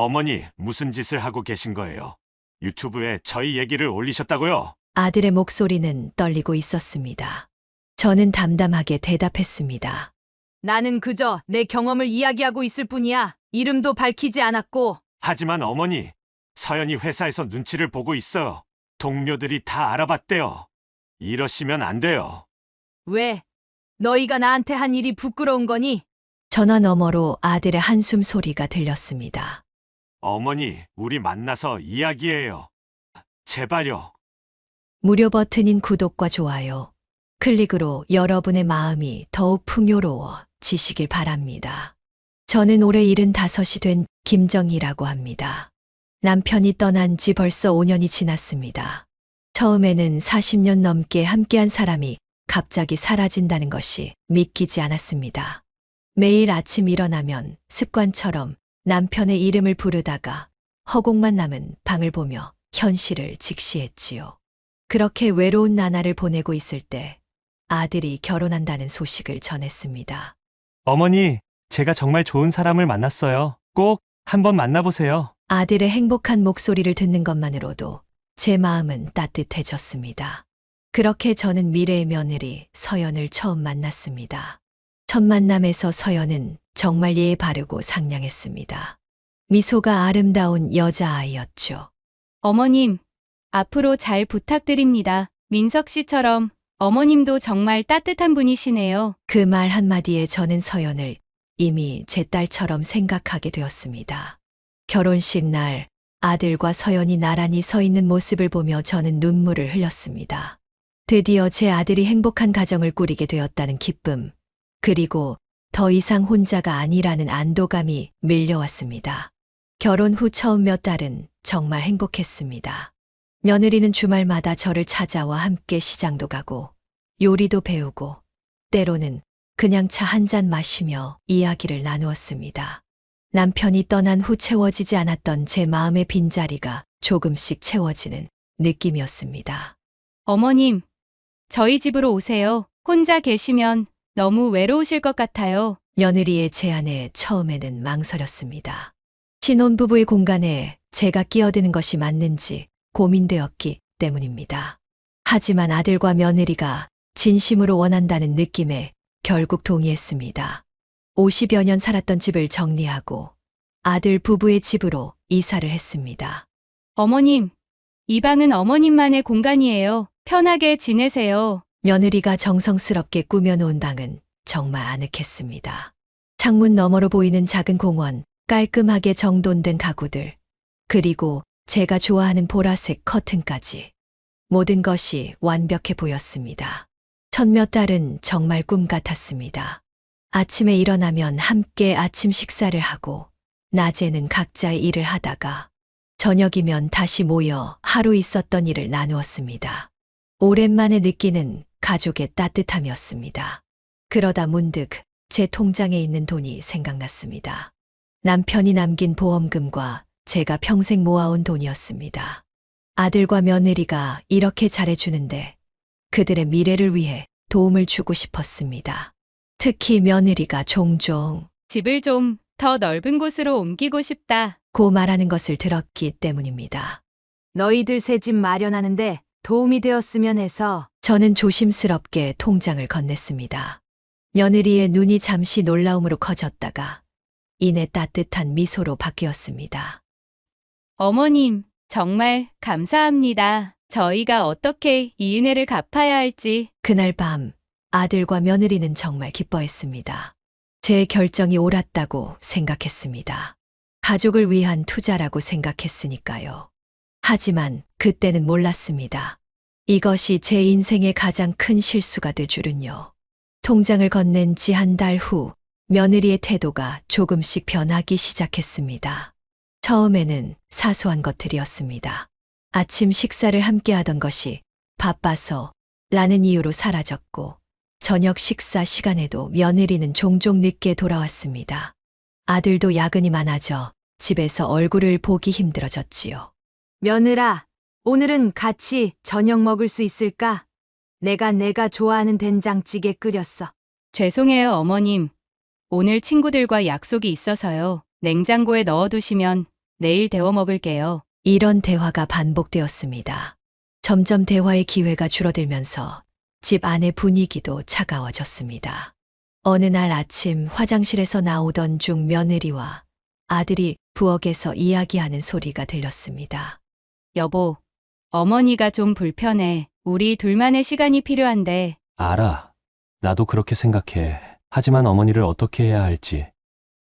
어머니, 무슨 짓을 하고 계신 거예요? 유튜브에 저희 얘기를 올리셨다고요? 아들의 목소리는 떨리고 있었습니다. 저는 담담하게 대답했습니다. 나는 그저 내 경험을 이야기하고 있을 뿐이야. 이름도 밝히지 않았고. 하지만 어머니, 서연이 회사에서 눈치를 보고 있어요. 동료들이 다 알아봤대요. 이러시면 안 돼요. 왜? 너희가 나한테 한 일이 부끄러운 거니? 전화 너머로 아들의 한숨 소리가 들렸습니다. 어머니, 우리 만나서 이야기해요. 제발요. 무료 버튼인 구독과 좋아요, 클릭으로 여러분의 마음이 더욱 풍요로워지시길 바랍니다. 저는 올해 75이 된 김정희라고 합니다. 남편이 떠난 지 벌써 5년이 지났습니다. 처음에는 40년 넘게 함께한 사람이 갑자기 사라진다는 것이 믿기지 않았습니다. 매일 아침 일어나면 습관처럼 남편의 이름을 부르다가 허공만 남은 방을 보며 현실을 직시했지요. 그렇게 외로운 나날을 보내고 있을 때 아들이 결혼한다는 소식을 전했습니다. 어머니, 제가 정말 좋은 사람을 만났어요. 꼭 한번 만나보세요. 아들의 행복한 목소리를 듣는 것만으로도 제 마음은 따뜻해졌습니다. 그렇게 저는 미래의 며느리 서연을 처음 만났습니다. 첫 만남에서 서연은 정말 예의 바르고 상냥했습니다. 미소가 아름다운 여자아이였죠. 어머님, 앞으로 잘 부탁드립니다. 민석 씨처럼 어머님도 정말 따뜻한 분이시네요. 그 말 한마디에 저는 서연을 이미 제 딸처럼 생각하게 되었습니다. 결혼식 날 아들과 서연이 나란히 서 있는 모습을 보며 저는 눈물을 흘렸습니다. 드디어 제 아들이 행복한 가정을 꾸리게 되었다는 기쁨, 그리고 더 이상 혼자가 아니라는 안도감이 밀려왔습니다. 결혼 후 처음 몇 달은 정말 행복했습니다. 며느리는 주말마다 저를 찾아와 함께 시장도 가고 요리도 배우고 때로는 그냥 차 한 잔 마시며 이야기를 나누었습니다. 남편이 떠난 후 채워지지 않았던 제 마음의 빈자리가 조금씩 채워지는 느낌이었습니다. 어머님, 저희 집으로 오세요. 혼자 계시면 너무 외로우실 것 같아요. 며느리의 제안에 처음에는 망설였습니다. 신혼부부의 공간에 제가 끼어드는 것이 맞는지 고민되었기 때문입니다. 하지만 아들과 며느리가 진심으로 원한다는 느낌에 결국 동의했습니다. 50여 년 살았던 집을 정리하고 아들 부부의 집으로 이사를 했습니다. 어머님, 이 방은 어머님만의 공간이에요. 편하게 지내세요. 며느리가 정성스럽게 꾸며놓은 방은 정말 아늑했습니다. 창문 너머로 보이는 작은 공원, 깔끔하게 정돈된 가구들, 그리고 제가 좋아하는 보라색 커튼까지. 모든 것이 완벽해 보였습니다. 첫 몇 달은 정말 꿈 같았습니다. 아침에 일어나면 함께 아침 식사를 하고, 낮에는 각자의 일을 하다가, 저녁이면 다시 모여 하루 있었던 일을 나누었습니다. 오랜만에 느끼는 가족의 따뜻함이었습니다. 그러다 문득 제 통장에 있는 돈이 생각났습니다. 남편이 남긴 보험금과 제가 평생 모아온 돈이었습니다. 아들과 며느리가 이렇게 잘해주는데 그들의 미래를 위해 도움을 주고 싶었습니다. 특히 며느리가 종종 집을 좀 더 넓은 곳으로 옮기고 싶다. 고 말하는 것을 들었기 때문입니다. 너희들 새 집 마련하는데 도움이 되었으면 해서. 저는 조심스럽게 통장을 건넸습니다. 며느리의 눈이 잠시 놀라움으로 커졌다가 이내 따뜻한 미소로 바뀌었습니다. 어머님, 정말 감사합니다. 저희가 어떻게 이 은혜를 갚아야 할지. 그날 밤 아들과 며느리는 정말 기뻐했습니다. 제 결정이 옳았다고 생각했습니다. 가족을 위한 투자라고 생각했으니까요. 하지만 그때는 몰랐습니다. 이것이 제 인생의 가장 큰 실수가 될 줄은요. 통장을 건넨 지 한 달 후 며느리의 태도가 조금씩 변하기 시작했습니다. 처음에는 사소한 것들이었습니다. 아침 식사를 함께 하던 것이 바빠서 라는 이유로 사라졌고 저녁 식사 시간에도 며느리는 종종 늦게 돌아왔습니다. 아들도 야근이 많아져 집에서 얼굴을 보기 힘들어졌지요. 며느라, 오늘은 같이 저녁 먹을 수 있을까? 내가 좋아하는 된장찌개 끓였어. 죄송해요, 어머님. 오늘 친구들과 약속이 있어서요. 냉장고에 넣어두시면 내일 데워 먹을게요. 이런 대화가 반복되었습니다. 점점 대화의 기회가 줄어들면서 집 안의 분위기도 차가워졌습니다. 어느 날 아침 화장실에서 나오던 중 며느리와 아들이 부엌에서 이야기하는 소리가 들렸습니다. 여보, 어머니가 좀 불편해. 우리 둘만의 시간이 필요한데. 알아. 나도 그렇게 생각해. 하지만 어머니를 어떻게 해야 할지.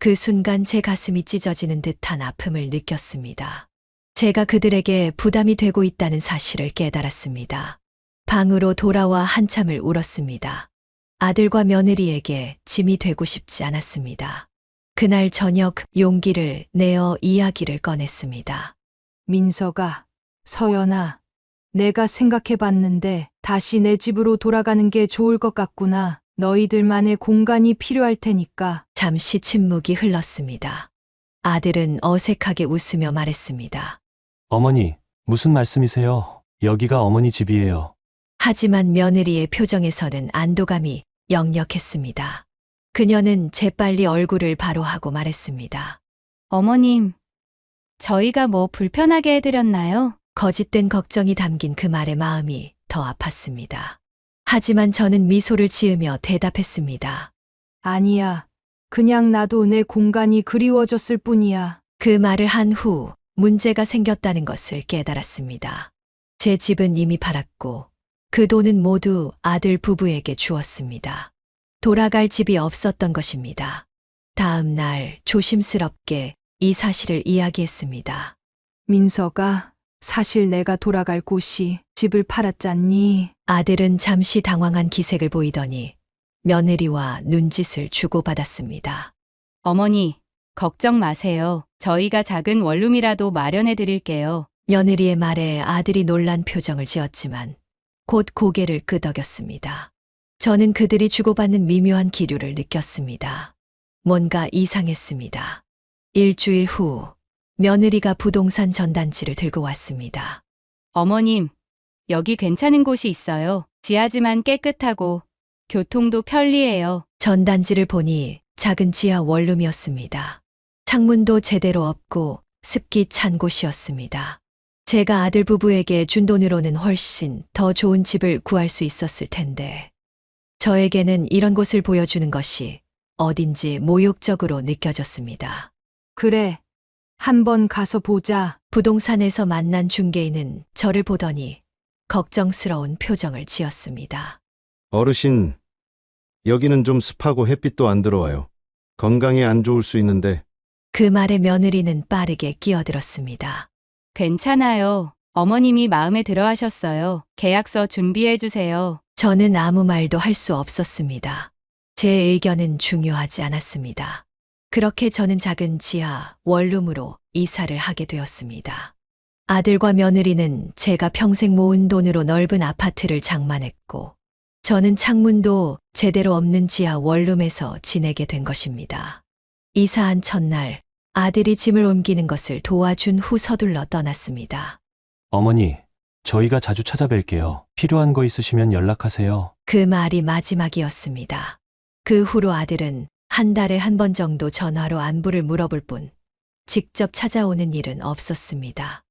그 순간 제 가슴이 찢어지는 듯한 아픔을 느꼈습니다. 제가 그들에게 부담이 되고 있다는 사실을 깨달았습니다. 방으로 돌아와 한참을 울었습니다. 아들과 며느리에게 짐이 되고 싶지 않았습니다. 그날 저녁 용기를 내어 이야기를 꺼냈습니다. 민서가, 서연아, 내가 생각해봤는데 다시 내 집으로 돌아가는 게 좋을 것 같구나. 너희들만의 공간이 필요할 테니까. 잠시 침묵이 흘렀습니다. 아들은 어색하게 웃으며 말했습니다. 어머니, 무슨 말씀이세요? 여기가 어머니 집이에요. 하지만 며느리의 표정에서는 안도감이 역력했습니다. 그녀는 재빨리 얼굴을 바로 하고 말했습니다. 어머님, 저희가 뭐 불편하게 해드렸나요? 거짓된 걱정이 담긴 그 말에 마음이 더 아팠습니다. 하지만 저는 미소를 지으며 대답했습니다. 아니야. 그냥 나도 내 공간이 그리워졌을 뿐이야. 그 말을 한 후 문제가 생겼다는 것을 깨달았습니다. 제 집은 이미 팔았고 그 돈은 모두 아들 부부에게 주었습니다. 돌아갈 집이 없었던 것입니다. 다음 날 조심스럽게 이 사실을 이야기했습니다. 민서가, 사실 내가 돌아갈 곳이 집을 팔았잖니. 아들은 잠시 당황한 기색을 보이더니 며느리와 눈짓을 주고받았습니다. 어머니, 걱정 마세요. 저희가 작은 원룸이라도 마련해 드릴게요. 며느리의 말에 아들이 놀란 표정을 지었지만 곧 고개를 끄덕였습니다. 저는 그들이 주고받는 미묘한 기류를 느꼈습니다. 뭔가 이상했습니다. 일주일 후 며느리가 부동산 전단지를 들고 왔습니다. 어머님, 여기 괜찮은 곳이 있어요. 지하지만 깨끗하고 교통도 편리해요. 전단지를 보니 작은 지하 원룸이었습니다. 창문도 제대로 없고 습기 찬 곳이었습니다. 제가 아들 부부에게 준 돈으로는 훨씬 더 좋은 집을 구할 수 있었을 텐데 저에게는 이런 곳을 보여주는 것이 어딘지 모욕적으로 느껴졌습니다. 그래. 한번 가서 보자. 부동산에서 만난 중개인은 저를 보더니 걱정스러운 표정을 지었습니다. 어르신, 여기는 좀 습하고 햇빛도 안 들어와요. 건강에 안 좋을 수 있는데. 그 말에 며느리는 빠르게 끼어들었습니다. 괜찮아요. 어머님이 마음에 들어 하셨어요. 계약서 준비해 주세요. 저는 아무 말도 할 수 없었습니다. 제 의견은 중요하지 않았습니다. 그렇게 저는 작은 지하 원룸으로 이사를 하게 되었습니다. 아들과 며느리는 제가 평생 모은 돈으로 넓은 아파트를 장만했고 저는 창문도 제대로 없는 지하 원룸에서 지내게 된 것입니다. 이사한 첫날 아들이 짐을 옮기는 것을 도와준 후 서둘러 떠났습니다. 어머니, 저희가 자주 찾아뵐게요. 필요한 거 있으시면 연락하세요. 그 말이 마지막이었습니다. 그 후로 아들은 한 달에 한 번 정도 전화로 안부를 물어볼 뿐 직접 찾아오는 일은 없었습니다.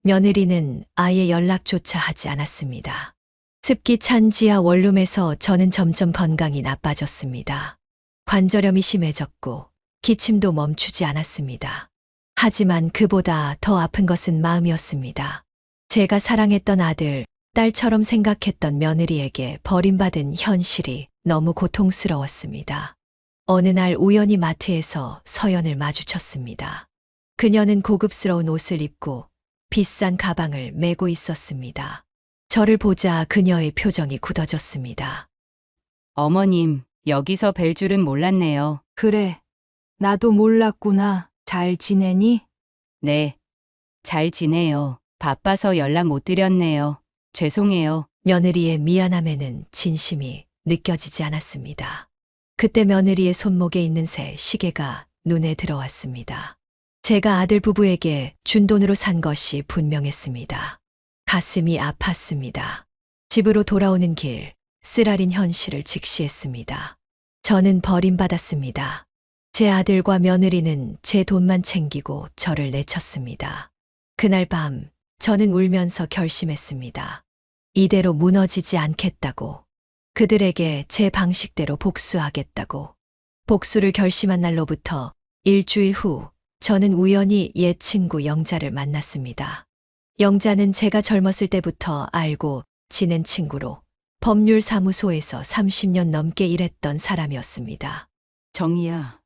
며느리는 아예 연락조차 하지 않았습니다. 습기 찬 지하 원룸에서 저는 점점 건강이 나빠졌습니다. 관절염이 심해졌고 기침도 멈추지 않았습니다. 하지만 그보다 더 아픈 것은 마음이었습니다. 제가 사랑했던 아들, 딸처럼 생각했던 며느리에게 버림받은 현실이 너무 고통스러웠습니다. 어느 날 우연히 마트에서 서연을 마주쳤습니다. 그녀는 고급스러운 옷을 입고 비싼 가방을 메고 있었습니다. 저를 보자 그녀의 표정이 굳어졌습니다. 어머님, 여기서 뵐 줄은 몰랐네요. 그래. 나도 몰랐구나. 잘 지내니? 네. 잘 지내요. 바빠서 연락 못 드렸네요. 죄송해요. 며느리의 미안함에는 진심이 느껴지지 않았습니다. 그때 며느리의 손목에 있는 새 시계가 눈에 들어왔습니다. 제가 아들 부부에게 준 돈으로 산 것이 분명했습니다. 가슴이 아팠습니다. 집으로 돌아오는 길, 쓰라린 현실을 직시했습니다. 저는 버림받았습니다. 제 아들과 며느리는 제 돈만 챙기고 저를 내쳤습니다. 그날 밤 저는 울면서 결심했습니다. 이대로 무너지지 않겠다고. 그들에게 제 방식대로 복수하겠다고. 복수를 결심한 날로부터 일주일 후 저는 우연히 옛 친구 영자를 만났습니다. 영자는 제가 젊었을 때부터 알고 지낸 친구로 법률사무소에서 30년 넘게 일했던 사람이었습니다. 정희야,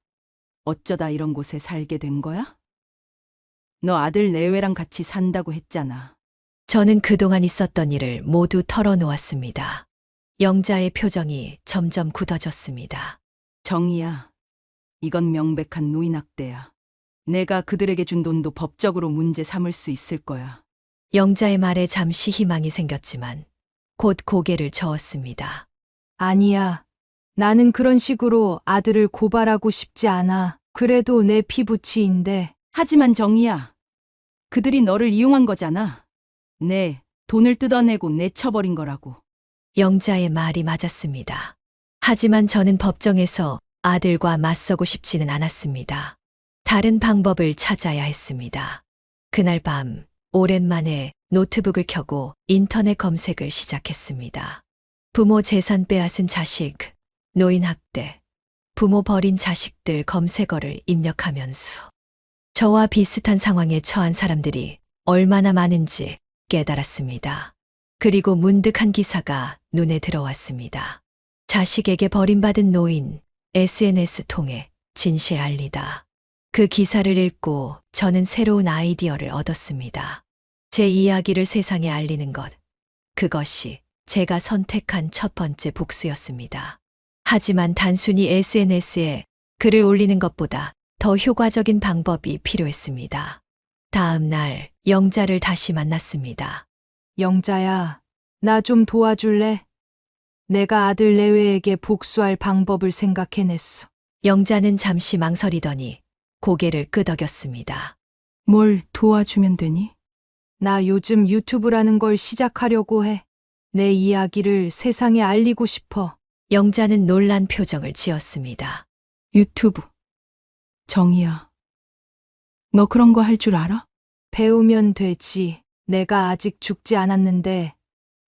어쩌다 이런 곳에 살게 된 거야? 너 아들 내외랑 같이 산다고 했잖아. 저는 그동안 있었던 일을 모두 털어놓았습니다. 영자의 표정이 점점 굳어졌습니다. 정희야, 이건 명백한 노인학대야. 내가 그들에게 준 돈도 법적으로 문제 삼을 수 있을 거야. 영자의 말에 잠시 희망이 생겼지만 곧 고개를 저었습니다. 아니야. 나는 그런 식으로 아들을 고발하고 싶지 않아. 그래도 내 피부치인데. 하지만 정희야, 그들이 너를 이용한 거잖아. 내 돈을 뜯어내고 내쳐버린 거라고. 영자의 말이 맞았습니다. 하지만 저는 법정에서 아들과 맞서고 싶지는 않았습니다. 다른 방법을 찾아야 했습니다. 그날 밤 오랜만에 노트북을 켜고 인터넷 검색을 시작했습니다. 부모 재산 빼앗은 자식, 노인 학대, 부모 버린 자식들 검색어를 입력하면서 저와 비슷한 상황에 처한 사람들이 얼마나 많은지 깨달았습니다. 그리고 문득 한 기사가 눈에 들어왔습니다. 자식에게 버림받은 노인, SNS 통해 진실 알리다. 그 기사를 읽고 저는 새로운 아이디어를 얻었습니다. 제 이야기를 세상에 알리는 것. 그것이 제가 선택한 첫 번째 복수였습니다. 하지만 단순히 SNS에 글을 올리는 것보다 더 효과적인 방법이 필요했습니다. 다음 날 영자를 다시 만났습니다. 영자야, 나 좀 도와줄래? 내가 아들 내외에게 복수할 방법을 생각해냈어. 영자는 잠시 망설이더니 고개를 끄덕였습니다. 뭘 도와주면 되니? 나 요즘 유튜브라는 걸 시작하려고 해. 내 이야기를 세상에 알리고 싶어. 영자는 놀란 표정을 지었습니다. 유튜브. 정희야, 너 그런 거 할 줄 알아? 배우면 되지. 내가 아직 죽지 않았는데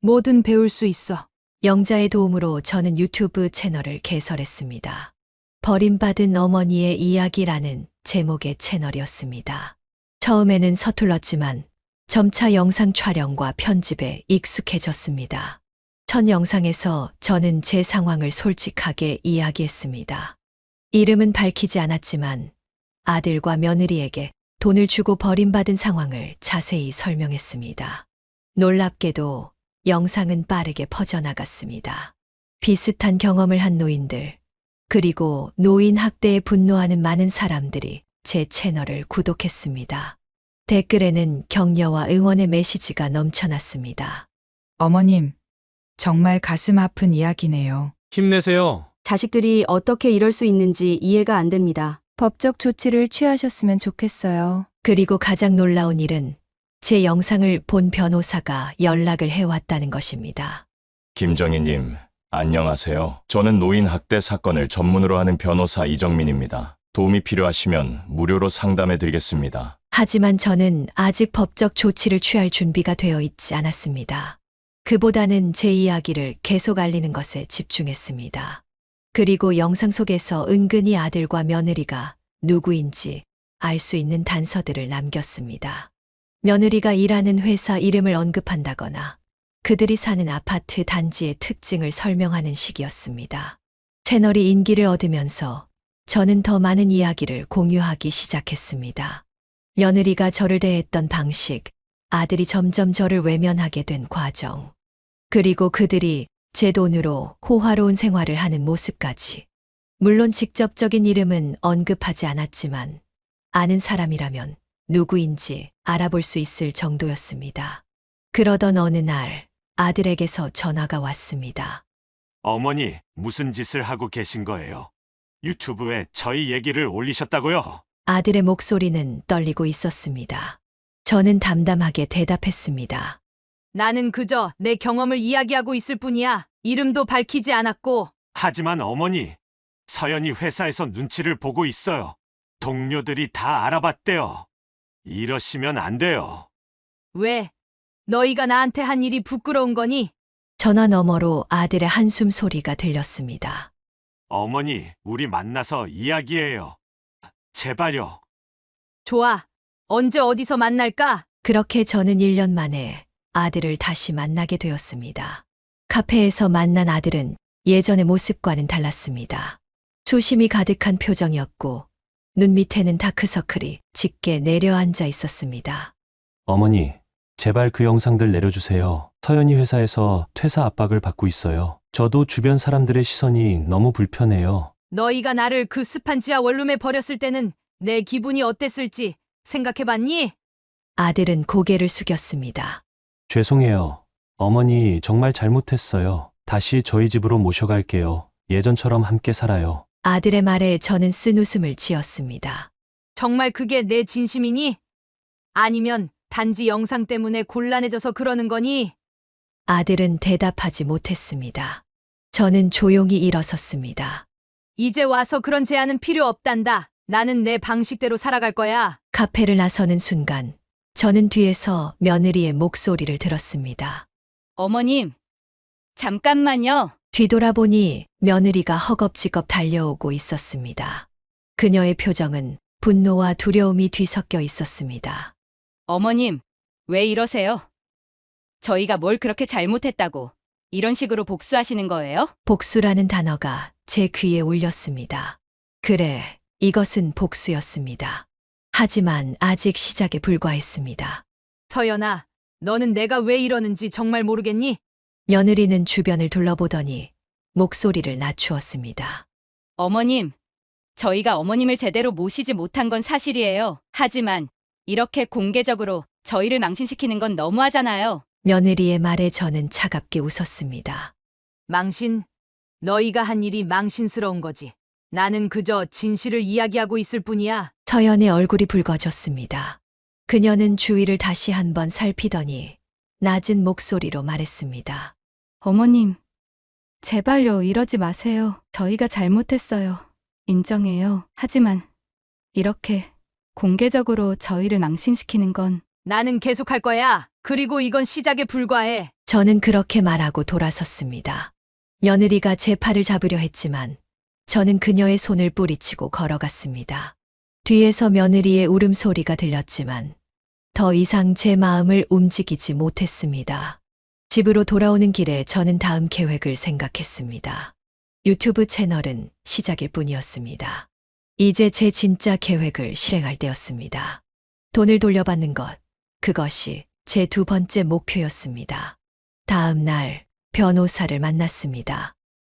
뭐든 배울 수 있어. 영자의 도움으로 저는 유튜브 채널을 개설했습니다. 버림받은 어머니의 이야기라는 제목의 채널이었습니다. 처음에는 서툴렀지만 점차 영상 촬영과 편집에 익숙해졌습니다. 첫 영상에서 저는 제 상황을 솔직하게 이야기했습니다. 이름은 밝히지 않았지만 아들과 며느리에게 돈을 주고 버림받은 상황을 자세히 설명했습니다. 놀랍게도 영상은 빠르게 퍼져나갔습니다. 비슷한 경험을 한 노인들, 그리고 노인 학대에 분노하는 많은 사람들이 제 채널을 구독했습니다. 댓글에는 격려와 응원의 메시지가 넘쳐났습니다. 어머님, 정말 가슴 아픈 이야기네요. 힘내세요. 자식들이 어떻게 이럴 수 있는지 이해가 안 됩니다. 법적 조치를 취하셨으면 좋겠어요. 그리고 가장 놀라운 일은 제 영상을 본 변호사가 연락을 해왔다는 것입니다. 김정희님, 안녕하세요. 저는 노인 학대 사건을 전문으로 하는 변호사 이정민입니다. 도움이 필요하시면 무료로 상담해 드리겠습니다. 하지만 저는 아직 법적 조치를 취할 준비가 되어 있지 않았습니다. 그보다는 제 이야기를 계속 알리는 것에 집중했습니다. 그리고 영상 속에서 은근히 아들과 며느리가 누구인지 알 수 있는 단서들을 남겼습니다. 며느리가 일하는 회사 이름을 언급한다거나 그들이 사는 아파트 단지의 특징을 설명하는 식이었습니다. 채널이 인기를 얻으면서 저는 더 많은 이야기를 공유하기 시작했습니다. 며느리가 저를 대했던 방식, 아들이 점점 저를 외면하게 된 과정, 그리고 그들이 제 돈으로 호화로운 생활을 하는 모습까지. 물론 직접적인 이름은 언급하지 않았지만 아는 사람이라면 누구인지 알아볼 수 있을 정도였습니다. 그러던 어느 날 아들에게서 전화가 왔습니다. 어머니, 무슨 짓을 하고 계신 거예요? 유튜브에 저희 얘기를 올리셨다고요? 아들의 목소리는 떨리고 있었습니다. 저는 담담하게 대답했습니다. 나는 그저 내 경험을 이야기하고 있을 뿐이야. 이름도 밝히지 않았고. 하지만 어머니, 서연이 회사에서 눈치를 보고 있어요. 동료들이 다 알아봤대요. 이러시면 안 돼요. 왜? 너희가 나한테 한 일이 부끄러운 거니? 전화 너머로 아들의 한숨 소리가 들렸습니다. 어머니, 우리 만나서 이야기해요. 제발요. 좋아. 언제 어디서 만날까? 그렇게 저는 1년 만에 아들을 다시 만나게 되었습니다. 카페에서 만난 아들은 예전의 모습과는 달랐습니다. 수심이 가득한 표정이었고 눈 밑에는 다크서클이 짙게 내려앉아 있었습니다. 어머니, 제발 그 영상들 내려주세요. 서연이 회사에서 퇴사 압박을 받고 있어요. 저도 주변 사람들의 시선이 너무 불편해요. 너희가 나를 그 습한 지하 원룸에 버렸을 때는 내 기분이 어땠을지 생각해봤니? 아들은 고개를 숙였습니다. 죄송해요. 어머니, 정말 잘못했어요. 다시 저희 집으로 모셔갈게요. 예전처럼 함께 살아요. 아들의 말에 저는 쓴웃음을 지었습니다. 정말 그게 내 진심이니? 아니면 단지 영상 때문에 곤란해져서 그러는 거니? 아들은 대답하지 못했습니다. 저는 조용히 일어섰습니다. 이제 와서 그런 제안은 필요 없단다. 나는 내 방식대로 살아갈 거야. 카페를 나서는 순간 저는 뒤에서 며느리의 목소리를 들었습니다. 어머님, 잠깐만요. 뒤돌아보니 며느리가 허겁지겁 달려오고 있었습니다. 그녀의 표정은 분노와 두려움이 뒤섞여 있었습니다. 어머님, 왜 이러세요? 저희가 뭘 그렇게 잘못했다고 이런 식으로 복수하시는 거예요? 복수라는 단어가 제 귀에 울렸습니다. 그래, 이것은 복수였습니다. 하지만 아직 시작에 불과했습니다. 서연아, 너는 내가 왜 이러는지 정말 모르겠니? 며느리는 주변을 둘러보더니 목소리를 낮추었습니다. 어머님, 저희가 어머님을 제대로 모시지 못한 건 사실이에요. 하지만 이렇게 공개적으로 저희를 망신시키는 건 너무하잖아요. 며느리의 말에 저는 차갑게 웃었습니다. 망신? 너희가 한 일이 망신스러운 거지. 나는 그저 진실을 이야기하고 있을 뿐이야. 서연의 얼굴이 붉어졌습니다. 그녀는 주위를 다시 한번 살피더니 낮은 목소리로 말했습니다. 어머님, 제발요, 이러지 마세요. 저희가 잘못했어요. 인정해요. 하지만 이렇게 공개적으로 저희를 망신시키는 건 나는 계속할 거야. 그리고 이건 시작에 불과해. 저는 그렇게 말하고 돌아섰습니다. 며느리가 제 팔을 잡으려 했지만 저는 그녀의 손을 뿌리치고 걸어갔습니다. 뒤에서 며느리의 울음소리가 들렸지만 더 이상 제 마음을 움직이지 못했습니다. 집으로 돌아오는 길에 저는 다음 계획을 생각했습니다. 유튜브 채널은 시작일 뿐이었습니다. 이제 제 진짜 계획을 실행할 때였습니다. 돈을 돌려받는 것, 그것이 제 두 번째 목표였습니다. 다음 날 변호사를 만났습니다.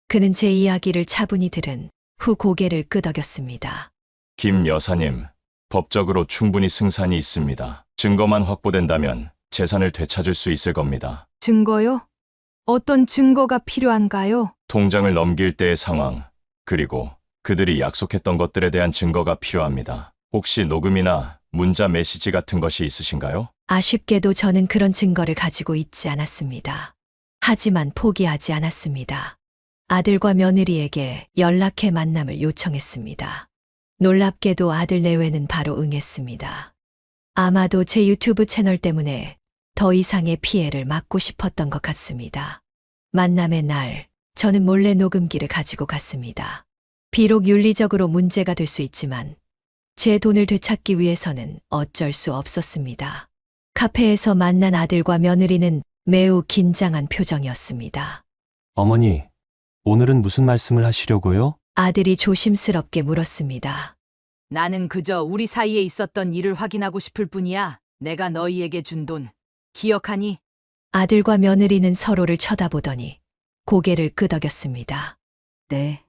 그는 제 이야기를 차분히 들은 후 고개를 끄덕였습니다. 김 여사님, 법적으로 충분히 승산이 있습니다. 증거만 확보된다면 재산을 되찾을 수 있을 겁니다. 증거요? 어떤 증거가 필요한가요? 통장을 넘길 때의 상황, 그리고 그들이 약속했던 것들에 대한 증거가 필요합니다. 혹시 녹음이나 문자 메시지 같은 것이 있으신가요? 아쉽게도 저는 그런 증거를 가지고 있지 않았습니다. 하지만 포기하지 않았습니다. 아들과 며느리에게 연락해 만남을 요청했습니다. 놀랍게도 아들 내외는 바로 응했습니다. 아마도 제 유튜브 채널 때문에 더 이상의 피해를 막고 싶었던 것 같습니다. 만남의 날, 저는 몰래 녹음기를 가지고 갔습니다. 비록 윤리적으로 문제가 될 수 있지만 제 돈을 되찾기 위해서는 어쩔 수 없었습니다. 카페에서 만난 아들과 며느리는 매우 긴장한 표정이었습니다. 어머니, 오늘은 무슨 말씀을 하시려고요? 아들이 조심스럽게 물었습니다. 나는 그저 우리 사이에 있었던 일을 확인하고 싶을 뿐이야. 내가 너희에게 준 돈, 기억하니? 아들과 며느리는 서로를 쳐다보더니 고개를 끄덕였습니다. 네,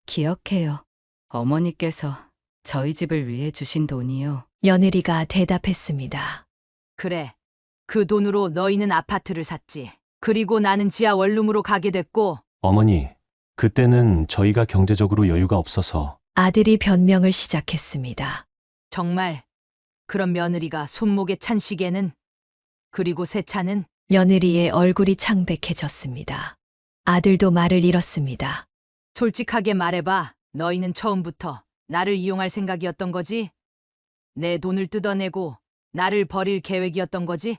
기억해요. 어머니께서 저희 집을 위해 주신 돈이요. 며느리가 대답했습니다. 그래. 그 돈으로 너희는 아파트를 샀지. 그리고 나는 지하 원룸으로 가게 됐고. 어머니, 그때는 저희가 경제적으로 여유가 없어서. 아들이 변명을 시작했습니다. 정말 그런 며느리가 손목에 찬 시계는? 그리고 새 차는? 며느리의 얼굴이 창백해졌습니다. 아들도 말을 잃었습니다. 솔직하게 말해봐. 너희는 처음부터 나를 이용할 생각이었던 거지? 내 돈을 뜯어내고 나를 버릴 계획이었던 거지?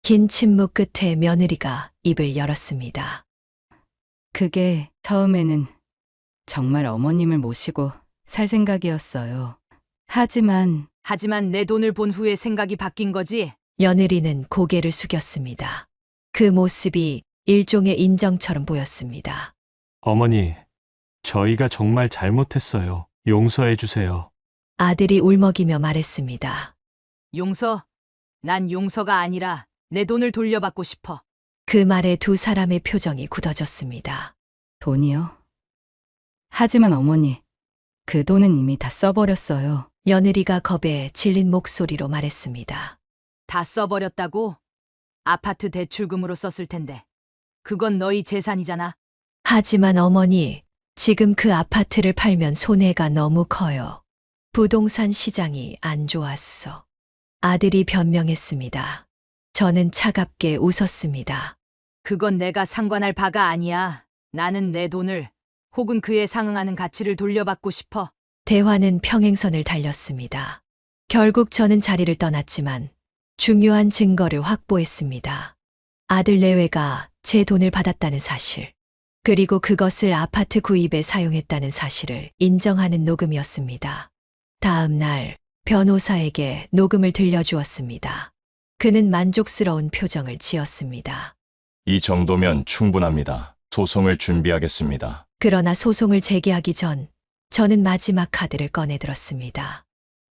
긴 침묵 끝에 며느리가 입을 열었습니다. 그게 처음에는 정말 어머님을 모시고 살 생각이었어요. 하지만 내 돈을 본 후에 생각이 바뀐 거지? 며느리는 고개를 숙였습니다. 그 모습이 일종의 인정처럼 보였습니다. 어머니, 저희가 정말 잘못했어요. 용서해 주세요. 아들이 울먹이며 말했습니다. 용서? 난 용서가 아니라 내 돈을 돌려받고 싶어. 그 말에 두 사람의 표정이 굳어졌습니다. 돈이요? 하지만 어머니, 그 돈은 이미 다 써버렸어요. 며느리가 겁에 질린 목소리로 말했습니다. 다 써버렸다고? 아파트 대출금으로 썼을 텐데. 그건 너희 재산이잖아. 하지만 어머니, 지금 그 아파트를 팔면 손해가 너무 커요. 부동산 시장이 안 좋았어. 아들이 변명했습니다. 저는 차갑게 웃었습니다. 그건 내가 상관할 바가 아니야. 나는 내 돈을 혹은 그에 상응하는 가치를 돌려받고 싶어. 대화는 평행선을 달렸습니다. 결국 저는 자리를 떠났지만 중요한 증거를 확보했습니다. 아들 내외가 제 돈을 받았다는 사실, 그리고 그것을 아파트 구입에 사용했다는 사실을 인정하는 녹음이었습니다. 다음 날 변호사에게 녹음을 들려주었습니다. 그는 만족스러운 표정을 지었습니다. 이 정도면 충분합니다. 소송을 준비하겠습니다. 그러나 소송을 제기하기 전 저는 마지막 카드를 꺼내 들었습니다.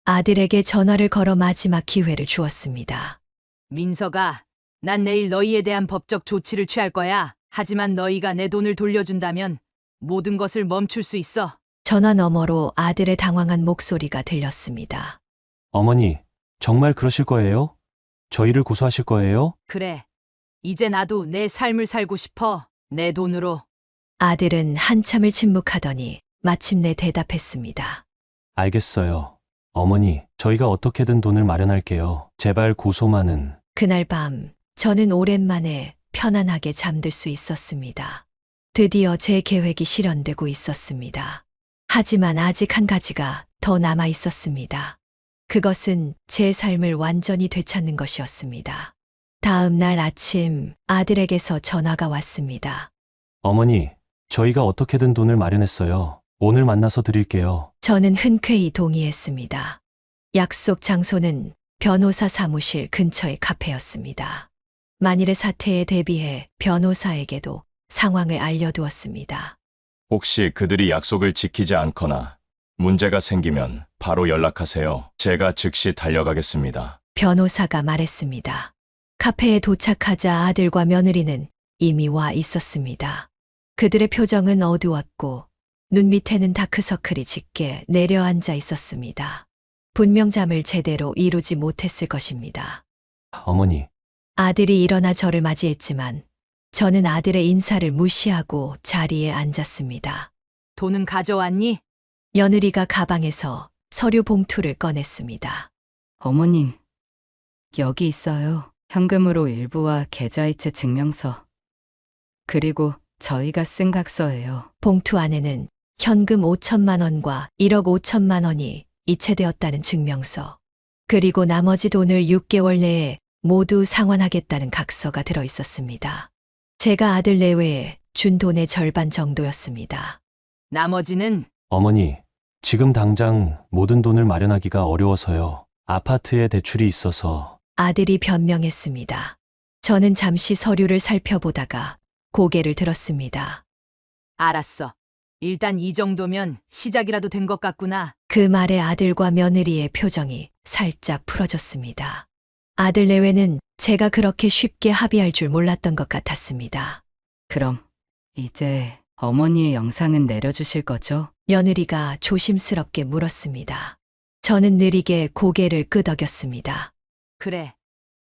아들에게 전화를 걸어 마지막 기회를 주었습니다. 민서가, 난 내일 너희에 대한 법적 조치를 취할 거야. 하지만 너희가 내 돈을 돌려준다면 모든 것을 멈출 수 있어. 전화 너머로 아들의 당황한 목소리가 들렸습니다. 어머니, 정말 그러실 거예요? 저희를 고소하실 거예요? 그래. 이제 나도 내 삶을 살고 싶어. 내 돈으로. 아들은 한참을 침묵하더니 마침내 대답했습니다. 알겠어요. 어머니, 저희가 어떻게든 돈을 마련할게요. 제발 고소만은. 그날 밤 저는 오랜만에 편안하게 잠들 수 있었습니다. 드디어 제 계획이 실현되고 있었습니다. 하지만 아직 한 가지가 더 남아 있었습니다. 그것은 제 삶을 완전히 되찾는 것이었습니다. 다음 날 아침 아들에게서 전화가 왔습니다. 어머니, 저희가 어떻게든 돈을 마련했어요. 오늘 만나서 드릴게요. 저는 흔쾌히 동의했습니다. 약속 장소는 변호사 사무실 근처의 카페였습니다. 만일의 사태에 대비해 변호사에게도 상황을 알려두었습니다. 혹시 그들이 약속을 지키지 않거나 문제가 생기면 바로 연락하세요. 제가 즉시 달려가겠습니다. 변호사가 말했습니다. 카페에 도착하자 아들과 며느리는 이미 와 있었습니다. 그들의 표정은 어두웠고 눈 밑에는 다크서클이 짙게 내려앉아 있었습니다. 분명 잠을 제대로 이루지 못했을 것입니다. 어머니, 아들이 일어나 저를 맞이했지만 저는 아들의 인사를 무시하고 자리에 앉았습니다. 돈은 가져왔니? 며느리가 가방에서 서류 봉투를 꺼냈습니다. 어머님, 여기 있어요. 현금으로 일부와 계좌이체 증명서. 그리고 저희가 쓴 각서예요. 봉투 안에는 현금 5천만 원과 1억 5천만 원이 이체되었다는 증명서, 그리고 나머지 돈을 6개월 내에 모두 상환하겠다는 각서가 들어 있었습니다. 제가 아들 내외에 준 돈의 절반 정도였습니다. 나머지는? 어머니, 지금 당장 모든 돈을 마련하기가 어려워서요. 아파트에 대출이 있어서. 아들이 변명했습니다. 저는 잠시 서류를 살펴보다가 고개를 들었습니다. 알았어. 일단 이 정도면 시작이라도 된 것 같구나. 그 말에 아들과 며느리의 표정이 살짝 풀어졌습니다. 아들 내외는 제가 그렇게 쉽게 합의할 줄 몰랐던 것 같았습니다. 그럼 이제 어머니의 영상은 내려주실 거죠? 며느리가 조심스럽게 물었습니다. 저는 느리게 고개를 끄덕였습니다. 그래.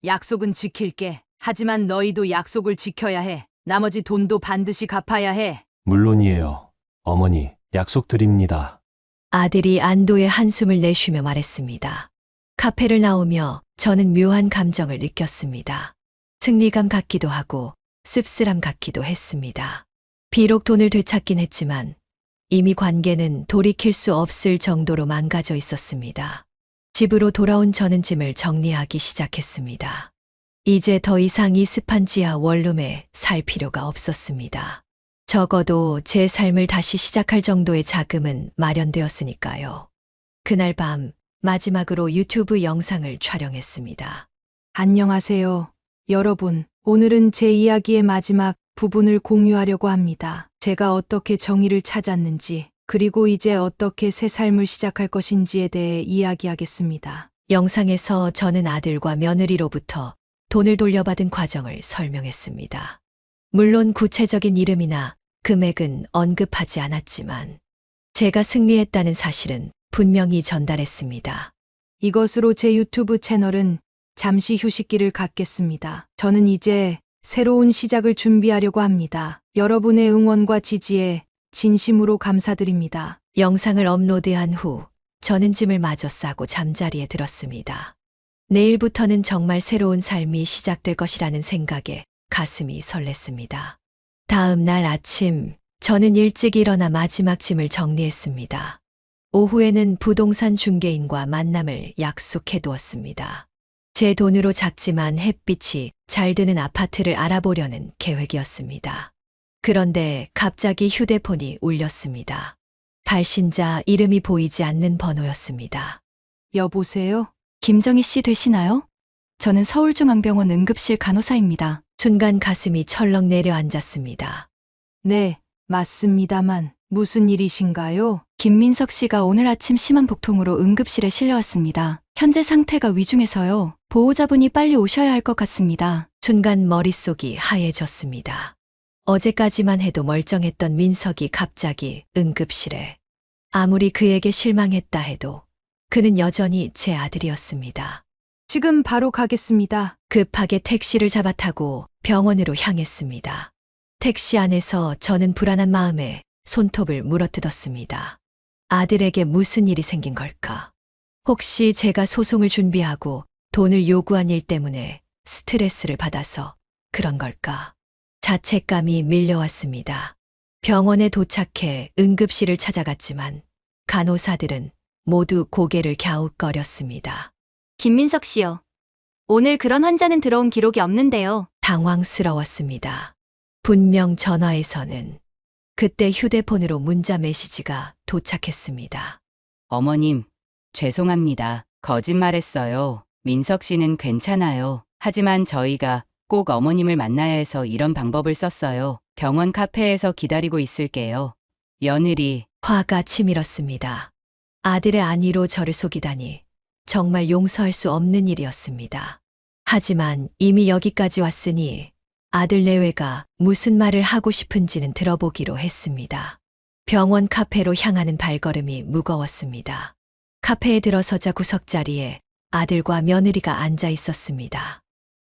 약속은 지킬게. 하지만 너희도 약속을 지켜야 해. 나머지 돈도 반드시 갚아야 해. 물론이에요. 어머니, 약속드립니다. 아들이 안도의 한숨을 내쉬며 말했습니다. 카페를 나오며 저는 묘한 감정을 느꼈습니다. 승리감 같기도 하고 씁쓸함 같기도 했습니다. 비록 돈을 되찾긴 했지만 이미 관계는 돌이킬 수 없을 정도로 망가져 있었습니다. 집으로 돌아온 저는 짐을 정리하기 시작했습니다. 이제 더 이상 이 습한 지하 원룸에 살 필요가 없었습니다. 적어도 제 삶을 다시 시작할 정도의 자금은 마련되었으니까요. 그날 밤 마지막으로 유튜브 영상을 촬영했습니다. 안녕하세요. 여러분, 오늘은 제 이야기의 마지막 부분을 공유하려고 합니다. 제가 어떻게 정의를 찾았는지, 그리고 이제 어떻게 새 삶을 시작할 것인지에 대해 이야기하겠습니다. 영상에서 저는 아들과 며느리로부터 돈을 돌려받은 과정을 설명했습니다. 물론 구체적인 이름이나 금액은 언급하지 않았지만 제가 승리했다는 사실은 분명히 전달했습니다. 이것으로 제 유튜브 채널은 잠시 휴식기를 갖겠습니다. 저는 이제 새로운 시작을 준비하려고 합니다. 여러분의 응원과 지지에 진심으로 감사드립니다. 영상을 업로드한 후 저는 짐을 마저 싸고 잠자리에 들었습니다. 내일부터는 정말 새로운 삶이 시작될 것이라는 생각에 가슴이 설렜습니다. 다음 날 아침 저는 일찍 일어나 마지막 짐을 정리했습니다. 오후에는 부동산 중개인과 만남을 약속해 두었습니다. 제 돈으로 작지만 햇빛이 잘 드는 아파트를 알아보려는 계획이었습니다. 그런데 갑자기 휴대폰이 울렸습니다. 발신자 이름이 보이지 않는 번호였습니다. 여보세요? 김정희 씨 되시나요? 저는 서울중앙병원 응급실 간호사입니다. 순간 가슴이 철렁 내려앉았습니다. 네, 맞습니다만 무슨 일이신가요? 김민석 씨가 오늘 아침 심한 복통으로 응급실에 실려왔습니다. 현재 상태가 위중해서요. 보호자분이 빨리 오셔야 할 것 같습니다. 순간 머릿속이 하얘졌습니다. 어제까지만 해도 멀쩡했던 민석이 갑자기 응급실에. 아무리 그에게 실망했다 해도 그는 여전히 제 아들이었습니다. 지금 바로 가겠습니다. 급하게 택시를 잡아타고 병원으로 향했습니다. 택시 안에서 저는 불안한 마음에 손톱을 물어뜯었습니다. 아들에게 무슨 일이 생긴 걸까? 혹시 제가 소송을 준비하고 돈을 요구한 일 때문에 스트레스를 받아서 그런 걸까? 자책감이 밀려왔습니다. 병원에 도착해 응급실을 찾아갔지만 간호사들은 모두 고개를 갸웃거렸습니다. 김민석 씨요. 오늘 그런 환자는 들어온 기록이 없는데요. 당황스러웠습니다. 분명 전화에서는 그때 휴대폰으로 문자 메시지가 도착했습니다. 어머님, 죄송합니다. 거짓말했어요. 민석 씨는 괜찮아요. 하지만 저희가 꼭 어머님을 만나야 해서 이런 방법을 썼어요. 병원 카페에서 기다리고 있을게요. 며느리. 화가 치밀었습니다. 아들의 안위로 저를 속이다니 정말 용서할 수 없는 일이었습니다. 하지만 이미 여기까지 왔으니 아들 내외가 무슨 말을 하고 싶은지는 들어보기로 했습니다. 병원 카페로 향하는 발걸음이 무거웠습니다. 카페에 들어서자 구석자리에 아들과 며느리가 앉아 있었습니다.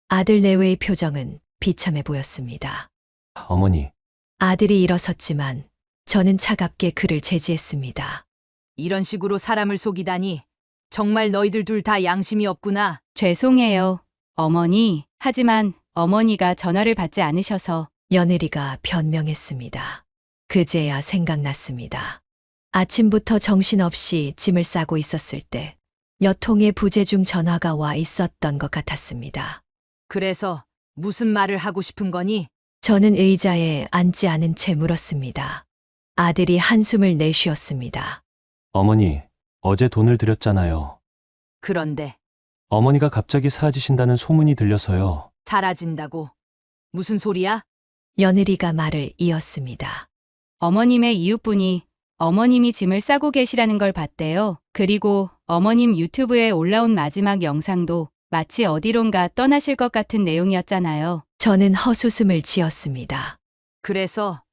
아들 내외의 표정은 비참해 보였습니다. 어머니, 아들이 일어섰지만 저는 차갑게 그를 제지했습니다. 이런 식으로 사람을 속이다니. 정말 너희들 둘 다 양심이 없구나. 죄송해요, 어머니. 하지만 어머니가 전화를 받지 않으셔서. 며느리가 변명했습니다. 그제야 생각났습니다. 아침부터 정신없이 짐을 싸고 있었을 때 몇 통의 부재중 전화가 와 있었던 것 같았습니다. 그래서 무슨 말을 하고 싶은 거니? 저는 의자에 앉지 않은 채 물었습니다. 아들이 한숨을 내쉬었습니다. 어머니, 어제 돈을 드렸잖아요. 그런데 어머니가 갑자기 사라지신다는 소문이 들려서요. 사라진다고? 무슨 소리야? 며느리가 말을 이었습니다. 어머님의 이웃분이 어머님이 짐을 싸고 계시라는 걸 봤대요. 그리고 어머님 유튜브에 올라온 마지막 영상도 마치 어디론가 떠나실 것 같은 내용이었잖아요. 저는 헛웃음을 지었습니다. 그래서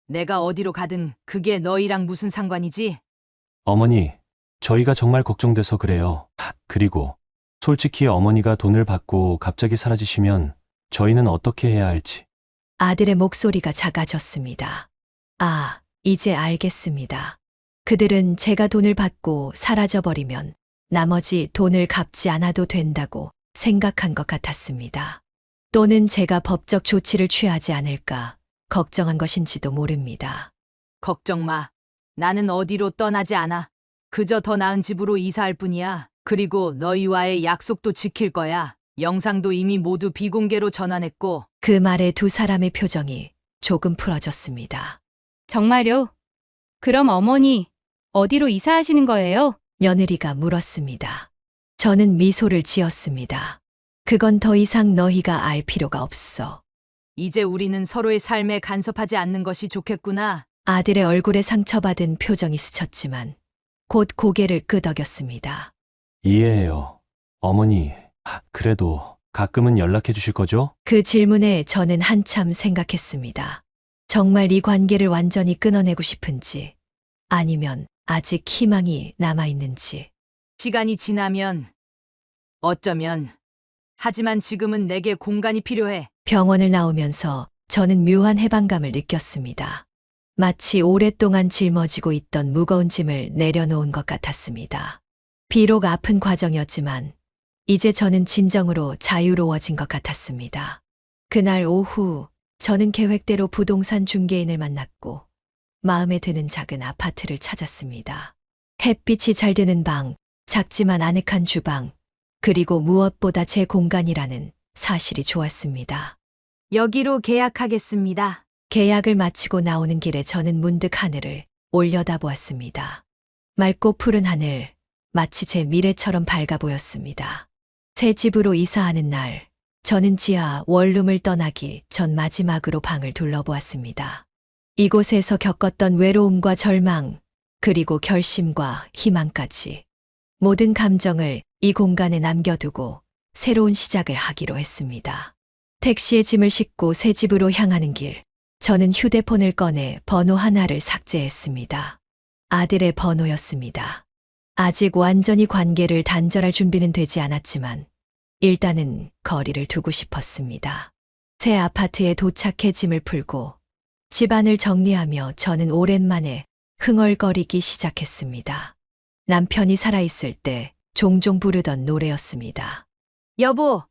내가 어디로 가든 그게 너희랑 무슨 상관이지? 어머니, 저희가 정말 걱정돼서 그래요. 그리고 솔직히 어머니가 돈을 받고 갑자기 사라지시면 저희는 어떻게 해야 할지. 아들의 목소리가 작아졌습니다. 아, 이제 알겠습니다. 그들은 제가 돈을 받고 사라져버리면 나머지 돈을 갚지 않아도 된다고 생각한 것 같았습니다. 또는 제가 법적 조치를 취하지 않을까 걱정한 것인지도 모릅니다. 걱정 마. 나는 어디로 떠나지 않아. 그저 더 나은 집으로 이사할 뿐이야. 그리고 너희와의 약속도 지킬 거야. 영상도 이미 모두 비공개로 전환했고. 그 말에 두 사람의 표정이 조금 풀어졌습니다. 정말요? 그럼 어머니, 어디로 이사하시는 거예요? 며느리가 물었습니다. 저는 미소를 지었습니다. 그건 더 이상 너희가 알 필요가 없어. 이제 우리는 서로의 삶에 간섭하지 않는 것이 좋겠구나. 아들의 얼굴에 상처받은 표정이 스쳤지만 곧 고개를 끄덕였습니다. 이해해요. 어머니, 그래도 가끔은 연락해 주실 거죠? 그 질문에 저는 한참 생각했습니다. 정말 이 관계를 완전히 끊어내고 싶은지, 아니면 아직 희망이 남아있는지. 시간이 지나면, 어쩌면. 하지만 지금은 내게 공간이 필요해. 병원을 나오면서 저는 묘한 해방감을 느꼈습니다. 마치 오랫동안 짊어지고 있던 무거운 짐을 내려놓은 것 같았습니다. 비록 아픈 과정이었지만 이제 저는 진정으로 자유로워진 것 같았습니다. 그날 오후 저는 계획대로 부동산 중개인을 만났고 마음에 드는 작은 아파트를 찾았습니다. 햇빛이 잘 드는 방, 작지만 아늑한 주방, 그리고 무엇보다 제 공간이라는 사실이 좋았습니다. 여기로 계약하겠습니다. 계약을 마치고 나오는 길에 저는 문득 하늘을 올려다보았습니다. 맑고 푸른 하늘, 마치 제 미래처럼 밝아 보였습니다. 새 집으로 이사하는 날, 저는 지하 원룸을 떠나기 전 마지막으로 방을 둘러보았습니다. 이곳에서 겪었던 외로움과 절망, 그리고 결심과 희망까지 모든 감정을 이 공간에 남겨두고 새로운 시작을 하기로 했습니다. 택시에 짐을 싣고 새 집으로 향하는 길, 저는 휴대폰을 꺼내 번호 하나를 삭제했습니다. 아들의 번호였습니다. 아직 완전히 관계를 단절할 준비는 되지 않았지만 일단은 거리를 두고 싶었습니다. 새 아파트에 도착해 짐을 풀고 집안을 정리하며 저는 오랜만에 흥얼거리기 시작했습니다. 남편이 살아있을 때 종종 부르던 노래였습니다. 여보,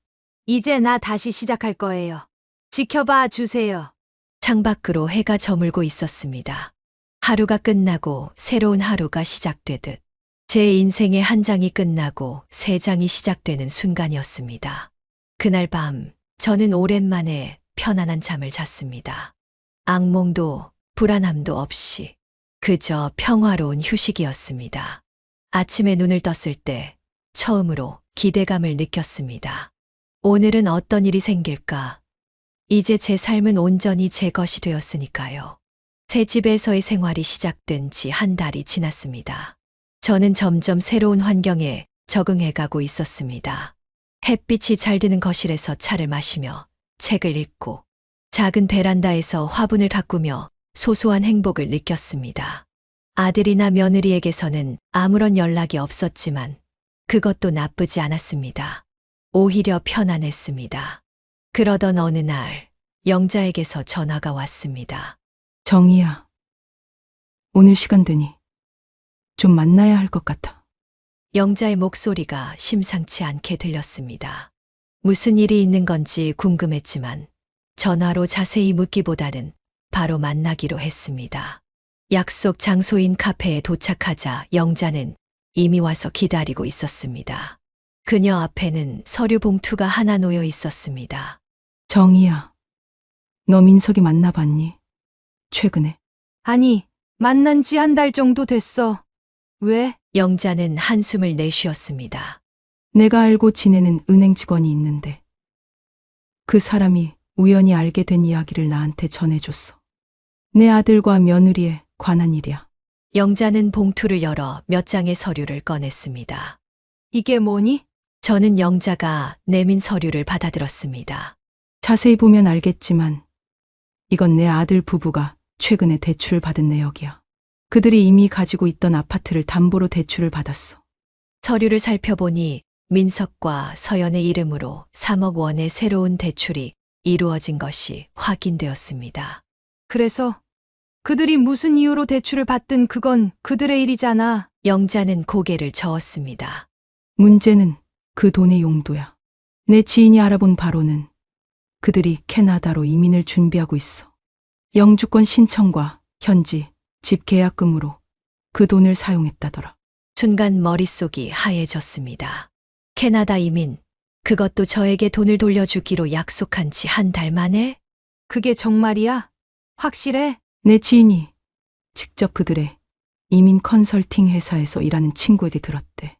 이제 나 다시 시작할 거예요. 지켜봐 주세요. 창밖으로 해가 저물고 있었습니다. 하루가 끝나고 새로운 하루가 시작되듯 제 인생의 한 장이 끝나고 새 장이 시작되는 순간이었습니다. 그날 밤 저는 오랜만에 편안한 잠을 잤습니다. 악몽도 불안함도 없이 그저 평화로운 휴식이었습니다. 아침에 눈을 떴을 때 처음으로 기대감을 느꼈습니다. 오늘은 어떤 일이 생길까? 이제 제 삶은 온전히 제 것이 되었으니까요. 새 집에서의 생활이 시작된 지 한 달이 지났습니다. 저는 점점 새로운 환경에 적응해 가고 있었습니다. 햇빛이 잘 드는 거실에서 차를 마시며 책을 읽고 작은 베란다에서 화분을 가꾸며 소소한 행복을 느꼈습니다. 아들이나 며느리에게서는 아무런 연락이 없었지만 그것도 나쁘지 않았습니다. 오히려 편안했습니다. 그러던 어느 날 영자에게서 전화가 왔습니다. 정희야, 오늘 시간 되니? 좀 만나야 할 것 같아. 영자의 목소리가 심상치 않게 들렸습니다. 무슨 일이 있는 건지 궁금했지만 전화로 자세히 묻기보다는 바로 만나기로 했습니다. 약속 장소인 카페에 도착하자 영자는 이미 와서 기다리고 있었습니다. 그녀 앞에는 서류 봉투가 하나 놓여 있었습니다. 정희야, 너 민석이 만나봤니? 최근에. 아니, 만난 지 한 달 정도 됐어. 왜? 영자는 한숨을 내쉬었습니다. 내가 알고 지내는 은행 직원이 있는데 그 사람이 우연히 알게 된 이야기를 나한테 전해줬어. 내 아들과 며느리에 관한 일이야. 영자는 봉투를 열어 몇 장의 서류를 꺼냈습니다. 이게 뭐니? 저는 영자가 내민 서류를 받아들었습니다. 자세히 보면 알겠지만 이건 내 아들 부부가 최근에 대출을 받은 내역이야. 그들이 이미 가지고 있던 아파트를 담보로 대출을 받았어. 서류를 살펴보니 민석과 서연의 이름으로 3억 원의 새로운 대출이 이루어진 것이 확인되었습니다. 그래서 그들이 무슨 이유로 대출을 받든 그건 그들의 일이잖아. 영자는 고개를 저었습니다. 문제는 그 돈의 용도야. 내 지인이 알아본 바로는 그들이 캐나다로 이민을 준비하고 있어. 영주권 신청과 현지 집 계약금으로 그 돈을 사용했다더라. 순간 머릿속이 하얘졌습니다. 캐나다 이민, 그것도 저에게 돈을 돌려주기로 약속한 지 한 달 만에? 그게 정말이야? 확실해? 내 지인이 직접 그들의 이민 컨설팅 회사에서 일하는 친구에게 들었대.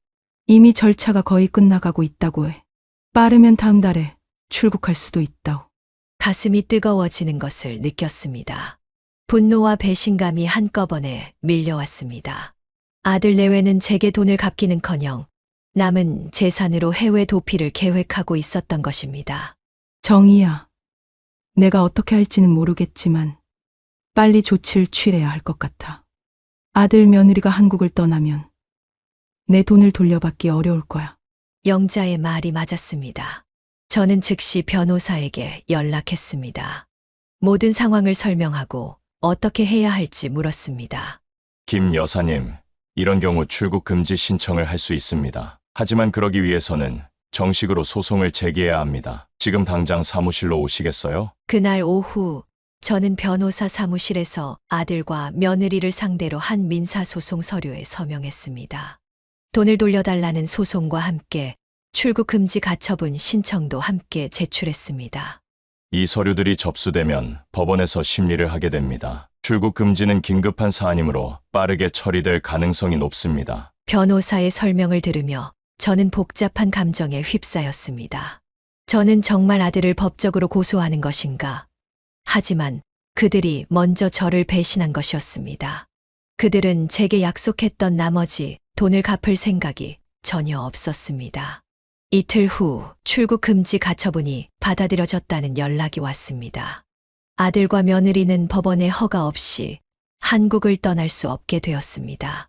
이미 절차가 거의 끝나가고 있다고 해. 빠르면 다음 달에 출국할 수도 있다오. 가슴이 뜨거워지는 것을 느꼈습니다. 분노와 배신감이 한꺼번에 밀려왔습니다. 아들 내외는 제게 돈을 갚기는커녕 남은 재산으로 해외 도피를 계획하고 있었던 것입니다. 정희야, 내가 어떻게 할지는 모르겠지만 빨리 조치를 취해야 할 것 같아. 아들 며느리가 한국을 떠나면 내 돈을 돌려받기 어려울 거야. 영자의 말이 맞았습니다. 저는 즉시 변호사에게 연락했습니다. 모든 상황을 설명하고 어떻게 해야 할지 물었습니다. 김 여사님, 이런 경우 출국 금지 신청을 할 수 있습니다. 하지만 그러기 위해서는 정식으로 소송을 제기해야 합니다. 지금 당장 사무실로 오시겠어요? 그날 오후 저는 변호사 사무실에서 아들과 며느리를 상대로 한 민사소송 서류에 서명했습니다. 돈을 돌려달라는 소송과 함께 출국 금지 가처분 신청도 함께 제출했습니다. 이 서류들이 접수되면 법원에서 심리를 하게 됩니다. 출국 금지는 긴급한 사안이므로 빠르게 처리될 가능성이 높습니다. 변호사의 설명을 들으며 저는 복잡한 감정에 휩싸였습니다. 저는 정말 아들을 법적으로 고소하는 것인가? 하지만 그들이 먼저 저를 배신한 것이었습니다. 그들은 제게 약속했던 나머지 돈을 갚을 생각이 전혀 없었습니다. 이틀 후 출국 금지 가처분이 받아들여졌다는 연락이 왔습니다. 아들과 며느리는 법원의 허가 없이 한국을 떠날 수 없게 되었습니다.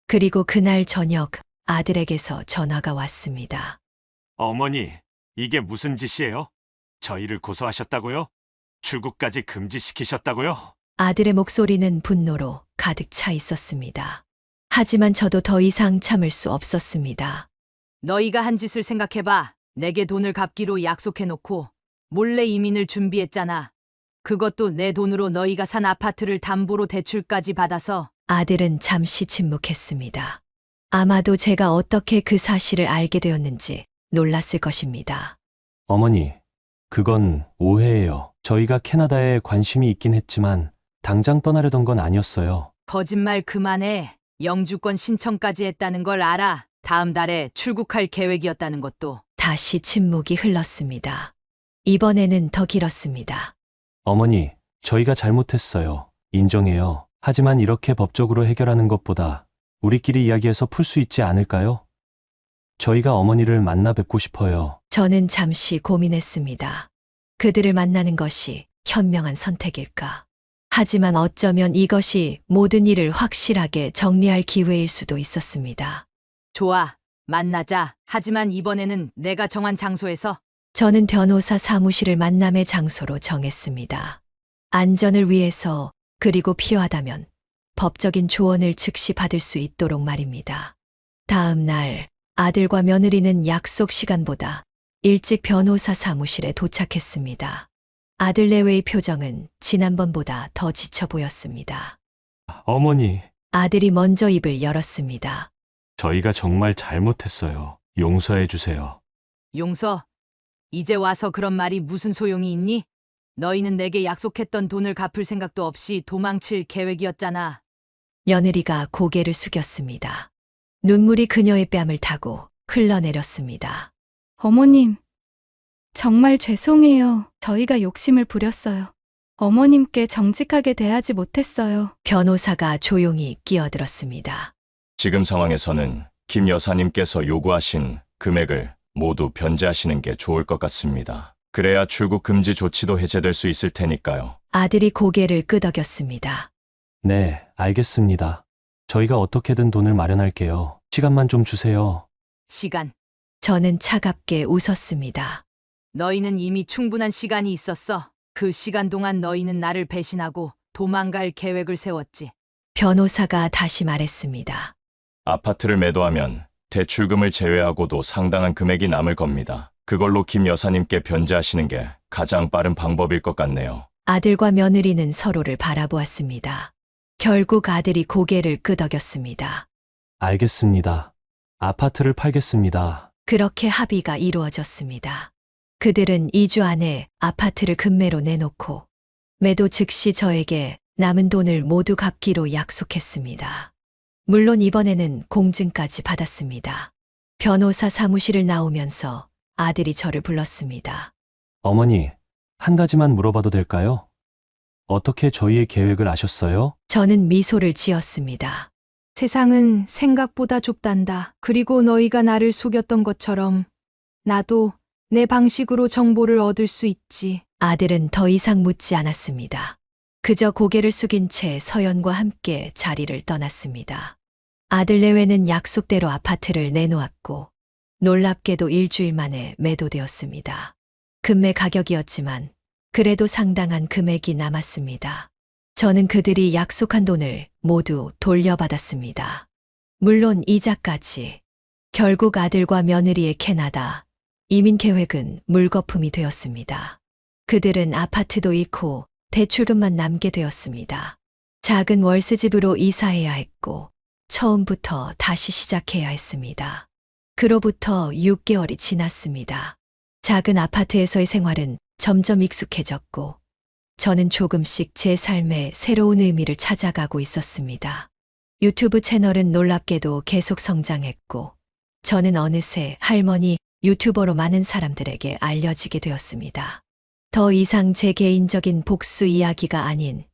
그리고 그날 저녁 아들에게서 전화가 왔습니다. 어머니, 이게 무슨 짓이에요? 저희를 고소하셨다고요? 출국까지 금지시키셨다고요? 아들의 목소리는 분노로 가득 차 있었습니다. 하지만 저도 더 이상 참을 수 없었습니다. 너희가 한 짓을 생각해봐. 내게 돈을 갚기로 약속해놓고 몰래 이민을 준비했잖아. 그것도 내 돈으로 너희가 산 아파트를 담보로 대출까지 받아서. 아들은 잠시 침묵했습니다. 아마도 제가 어떻게 그 사실을 알게 되었는지 놀랐을 것입니다. 어머니, 그건 오해예요. 저희가 캐나다에 관심이 있긴 했지만 당장 떠나려던 건 아니었어요. 거짓말 그만해. 영주권 신청까지 했다는 걸 알아. 다음 달에 출국할 계획이었다는 것도. 다시 침묵이 흘렀습니다. 이번에는 더 길었습니다. 어머니, 저희가 잘못했어요. 인정해요. 하지만 이렇게 법적으로 해결하는 것보다 우리끼리 이야기해서 풀 수 있지 않을까요? 저희가 어머니를 만나 뵙고 싶어요. 저는 잠시 고민했습니다. 그들을 만나는 것이 현명한 선택일까? 하지만 어쩌면 이것이 모든 일을 확실하게 정리할 기회일 수도 있었습니다. 좋아. 만나자. 하지만 이번에는 내가 정한 장소에서. 저는 변호사 사무실을 만남의 장소로 정했습니다. 안전을 위해서, 그리고 필요하다면 법적인 조언을 즉시 받을 수 있도록 말입니다. 다음 날 아들과 며느리는 약속 시간보다 일찍 변호사 사무실에 도착했습니다. 아들 내외의 표정은 지난번보다 더 지쳐 보였습니다. 어머니, 아들이 먼저 입을 열었습니다. 저희가 정말 잘못했어요. 용서해 주세요. 용서? 이제 와서 그런 말이 무슨 소용이 있니? 너희는 내게 약속했던 돈을 갚을 생각도 없이 도망칠 계획이었잖아. 며느리가 고개를 숙였습니다. 눈물이 그녀의 뺨을 타고 흘러내렸습니다. 어머님, 정말 죄송해요. 저희가 욕심을 부렸어요. 어머님께 정직하게 대하지 못했어요. 변호사가 조용히 끼어들었습니다. 지금 상황에서는 김 여사님께서 요구하신 금액을 모두 변제하시는 게 좋을 것 같습니다. 그래야 출국 금지 조치도 해제될 수 있을 테니까요. 아들이 고개를 끄덕였습니다. 네, 알겠습니다. 저희가 어떻게든 돈을 마련할게요. 시간만 좀 주세요. 시간. 저는 차갑게 웃었습니다. 너희는 이미 충분한 시간이 있었어. 그 시간 동안 너희는 나를 배신하고 도망갈 계획을 세웠지. 변호사가 다시 말했습니다. 아파트를 매도하면 대출금을 제외하고도 상당한 금액이 남을 겁니다. 그걸로 김 여사님께 변제하시는 게 가장 빠른 방법일 것 같네요. 아들과 며느리는 서로를 바라보았습니다. 결국 아들이 고개를 끄덕였습니다. 알겠습니다. 아파트를 팔겠습니다. 그렇게 합의가 이루어졌습니다. 그들은 2주 안에 아파트를 금매로 내놓고 매도 즉시 저에게 남은 돈을 모두 갚기로 약속했습니다. 물론 이번에는 공증까지 받았습니다. 변호사 사무실을 나오면서 아들이 저를 불렀습니다. 어머니, 한 가지만 물어봐도 될까요? 어떻게 저희의 계획을 아셨어요? 저는 미소를 지었습니다. 세상은 생각보다 좁단다. 그리고 너희가 나를 속였던 것처럼 나도 내 방식으로 정보를 얻을 수 있지. 아들은 더 이상 묻지 않았습니다. 그저 고개를 숙인 채 서연과 함께 자리를 떠났습니다. 아들 내외는 약속대로 아파트를 내놓았고 놀랍게도 일주일 만에 매도되었습니다. 금매 가격이었지만 그래도 상당한 금액이 남았습니다. 저는 그들이 약속한 돈을 모두 돌려받았습니다. 물론 이자까지. 결국 아들과 며느리의 캐나다 이민 계획은 물거품이 되었습니다. 그들은 아파트도 잃고 대출금만 남게 되었습니다. 작은 월세집으로 이사해야 했고 처음부터 다시 시작해야 했습니다. 그로부터 6개월이 지났습니다. 작은 아파트에서의 생활은 점점 익숙해졌고 저는 조금씩 제 삶에 새로운 의미를 찾아가고 있었습니다. 유튜브 채널은 놀랍게도 계속 성장했고 저는 어느새 할머니 유튜버로 많은 사람들에게 알려지게 되었습니다. 더 이상 제 개인적인 복수 이야기가 아닌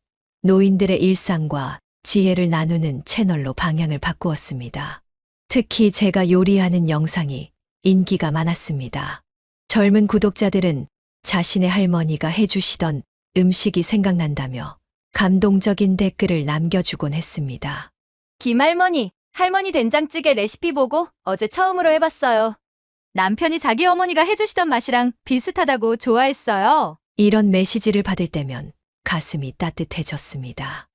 노인들의 일상과 지혜를 나누는 채널로 방향을 바꾸었습니다. 특히 제가 요리하는 영상이 인기가 많았습니다. 젊은 구독자들은 자신의 할머니가 해주시던 음식이 생각난다며 감동적인 댓글을 남겨주곤 했습니다. 김할머니, 할머니 된장찌개 레시피 보고 어제 처음으로 해봤어요. 남편이 자기 어머니가 해주시던 맛이랑 비슷하다고 좋아했어요. 이런 메시지를 받을 때면 가슴이 따뜻해졌습니다.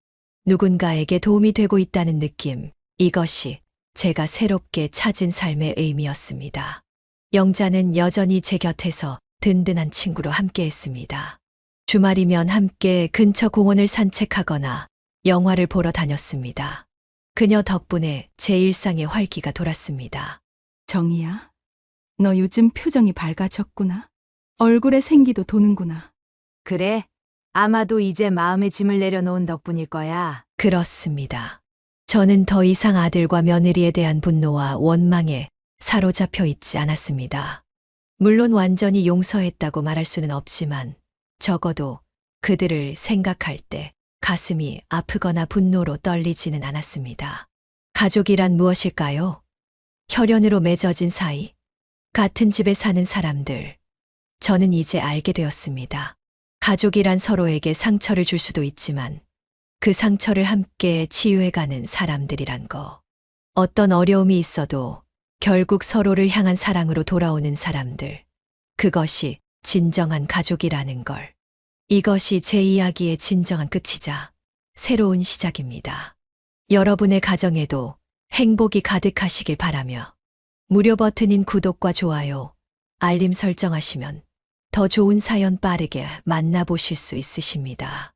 누군가에게 도움이 되고 있다는 느낌, 이것이 제가 새롭게 찾은 삶의 의미였습니다. 영자는 여전히 제 곁에서 든든한 친구로 함께했습니다. 주말이면 함께 근처 공원을 산책하거나 영화를 보러 다녔습니다. 그녀 덕분에 제 일상에 활기가 돌았습니다. 정이야, 너 요즘 표정이 밝아졌구나. 얼굴에 생기도 도는구나. 그래, 아마도 이제 마음의 짐을 내려놓은 덕분일 거야. 그렇습니다. 저는 더 이상 아들과 며느리에 대한 분노와 원망에 사로잡혀 있지 않았습니다. 물론 완전히 용서했다고 말할 수는 없지만 적어도 그들을 생각할 때 가슴이 아프거나 분노로 떨리지는 않았습니다. 가족이란 무엇일까요? 혈연으로 맺어진 사이, 같은 집에 사는 사람들. 저는 이제 알게 되었습니다. 가족이란 서로에게 상처를 줄 수도 있지만 그 상처를 함께 치유해가는 사람들이란 거. 어떤 어려움이 있어도 결국 서로를 향한 사랑으로 돌아오는 사람들. 그것이 진정한 가족이라는 걸. 이것이 제 이야기의 진정한 끝이자 새로운 시작입니다. 여러분의 가정에도 행복이 가득하시길 바라며 무료 버튼인 구독과 좋아요, 알림 설정하시면 더 좋은 사연 빠르게 만나보실 수 있으십니다.